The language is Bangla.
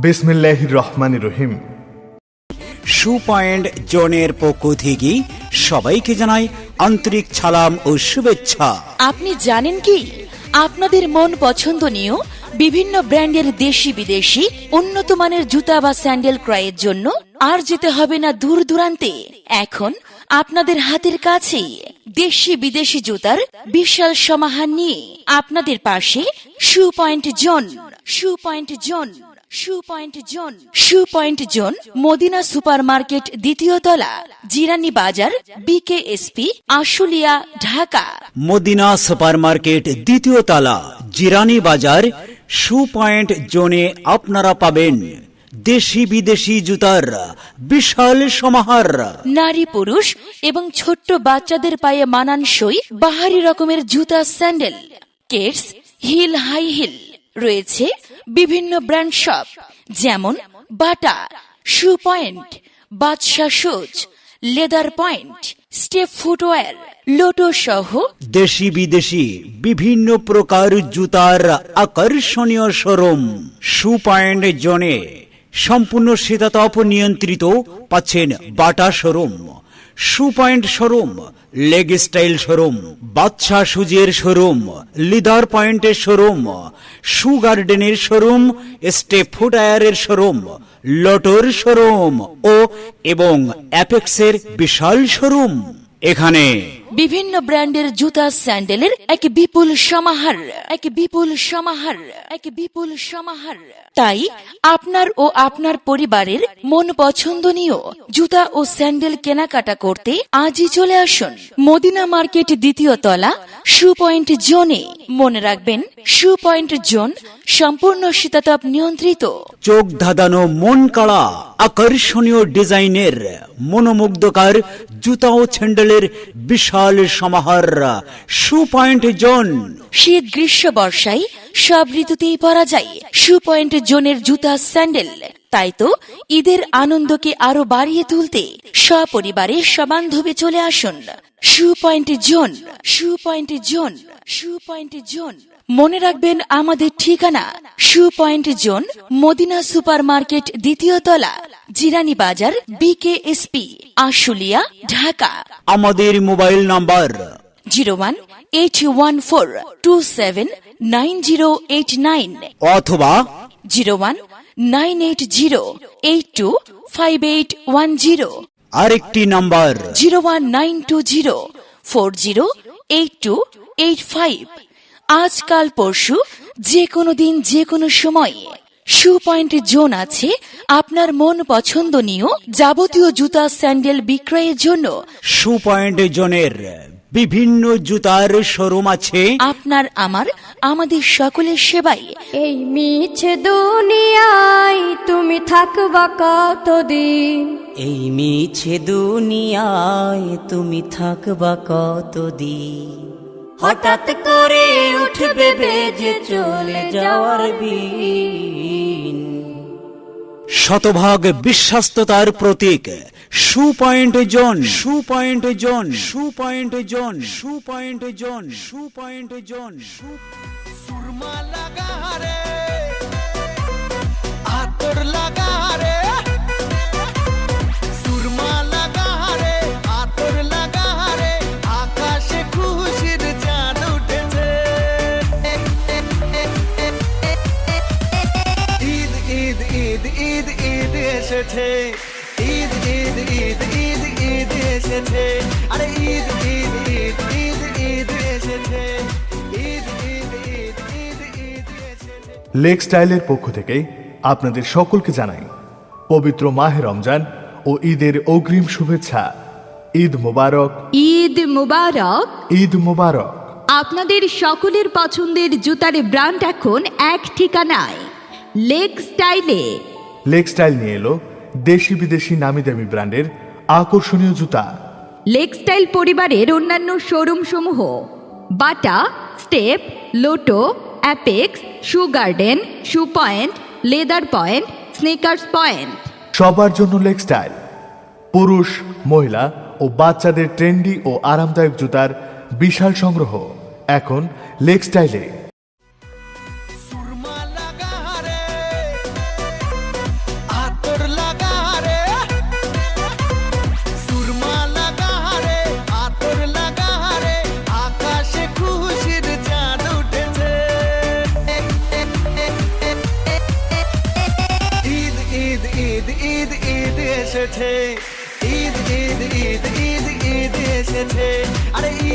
বিসমিল্লাহির রহমানির রহিম। শু পয়েন্ট জোনের পক্ষ থেকে সবাইকে জানাই আন্তরিক সালাম ও শুভেচ্ছা। আপনি জানেন কি, আপনাদের মন পছন্দনীয় বিভিন্ন ব্র্যান্ডের দেশি বিদেশি উন্নত মানের জুতা বা স্যান্ডেল ক্রয়ের জন্য আর যেতে হবে না দূর দূরান্তে। এখন আপনাদের হাতের কাছেই দেশি বিদেশি জুতার বিশাল সমাহার নিয়ে আপনাদের পাশে shoe point zone. Shoe point zone, shoe point zone, shoe point zone Madina super market, দ্বিতীয় তলা, Jirani Bazar, BKSP, Ashulia, Dhaka. Madina super market, দ্বিতীয় তলা, জিরানী বাজার। শু পয়েন্ট জোনে আপনারা পাবেন দেশি বিদেশি জুতার বিশাল সমাহার। নারী, পুরুষ এবং ছোট্ট বাচ্চাদের পায়ে মানানসই বাহারি রকমের জুতা, sandal, Keds, heel, high heel. রয়েছে বিভিন্ন ব্র্যান্ড শপ যেমন Bata, shoe point, Badsha shoes, leather point, step footwear, Lotto সহ দেশি বিদেশি বিভিন্ন প্রকার জুতার আকর্ষণীয় শোরুম। শু পয়েন্ট জোনে সম্পূর্ণ শীতাতপ নিয়ন্ত্রিত পাচ্ছেন Bata showroom, shoe point showroom, leg style showroom, Badsha সুজের শোরুম, লিদার পয়েন্টের শোরুম, শু গার্ডেনের শোরুম, স্টেপ ফুটওয়্যারের শোরুম, লোটোর শোরুম এবং অ্যাপেক্সের বিশাল শোরুম। এখানে বিভিন্ন ব্র্যান্ডের জুতা, স্যান্ডেলের এক বিপুল সমাহার, এক বিপুল সমাহার, এক বিপুল সমাহার। তাই আপনার ও আপনার পরিবারের মন পছন্দনীয় জুতা ও স্যান্ডেল কেনাকাটা করতে আজই চলে আসুন মদিনা মার্কেট, দ্বিতীয় তলা, শু পয়েন্ট জোনে। মনে রাখবেন, শু পয়েন্ট জোন সম্পূর্ণ শীতাতপ নিয়ন্ত্রিত। চোখ ধাঁধানো, মন কাড়া, আকর্ষণীয় ডিজাইনের মনোমুগ্ধকর জুতা ও স্যান্ডেলের বিশাল সমাহার। শু পয়েন্ট জোন। শীত, গ্রীষ্ম, বর্ষায় সব ঋতুতেই পরা যায় শু পয়েন্ট জোনের জুতা, স্যান্ডেল। তাই তো ঈদের আনন্দকে আরো বাড়িয়ে তুলতে সপরিবারে সবান্ধবে চলে আসুন shoe point zone. Shoe point zone, shoe point zone. মনে রাখবেন আমাদের ঠিকানা shoe point zone, Madina super market, দ্বিতীয় তলা, জিরানী বাজার, বিকেএসপি, আশুলিয়া, ঢাকা। আমাদের মোবাইল নাম্বার 018142799089 অথবা 019808258110, আরেকটি নাম্বার 01920408285। আজকাল পরশু যে কোনো দিন, যে কোনো সময় শু পয়েন্ট জোন আছে আপনার মন পছন্দনীয় যাবতীয় জুতা, স্যান্ডেল বিক্রয়ের জন্য। শু পয়েন্ট জোনের বিভিন্ন জুতার শোরুম আছে আপনার, আমাদের সকলের সেবায়। এই মিছে দুনিয়ায় তুমি থাকবা কতদিন, এই মিছে দুনিয়ায় তুমি থাকবা কতদিন, হঠাৎ করে উঠবে বেজে চলে যাওয়ার বিন। শতভাগ বিশ্বস্ততার প্রতীক শু point zone. Shoe point zone, shoe point zone, shoe point zone, shoe point zone. Surma লাগা রে, আতর লাগা রে, সুরমা লাগা রে, আতর লাগা রে, আকাশে খুশির চাঁদ উঠেছে। ঈদ ঈদ ঈদ ঈদ ঈদ এসেছে, ঈদ ঈদ ঈদ ঈদ ঈদ এসেছে, আরে ঈদ ঈদ ঈদ ঈদ ঈদ এসেছে, ঈদ ঈদ ঈদ ঈদ ঈদ এসেছে। লেগ স্টাইলের পক্ষ থেকে আপনাদের সকলকে জানাই পবিত্র মাহে রমজান ও ঈদের অগ্রিম শুভেচ্ছা। ঈদ মোবারক, ঈদ মুবারক, ঈদ মোবারক। আপনাদের সকলের পছন্দের জুতার ব্র্যান্ড এখন এক ঠিকানায়, লেগ স্টাইলে। লেগ স্টাইল নিয়ে এলো দেশি বিদেশি নামি দামি ব্র্যান্ডের আকর্ষণীয় জুতা। লেগ স্টাইল পরিবারের অন্যান্য শোরুম সমূহ Bata, Step, Lotto, Apex, shoe garden, shoe point, leather point, sneakers point. সবার জন্য লেগ স্টাইল। পুরুষ, মহিলা ও বাচ্চাদের ট্রেন্ডি ও আরামদায়ক জুতার বিশাল সংগ্রহ এখন লেগ স্টাইলে। সুরমা লাগা রে, এসেছে ঈদ ঈদ ঈদ ঈদ ঈদ এসেছে আরে ঈদ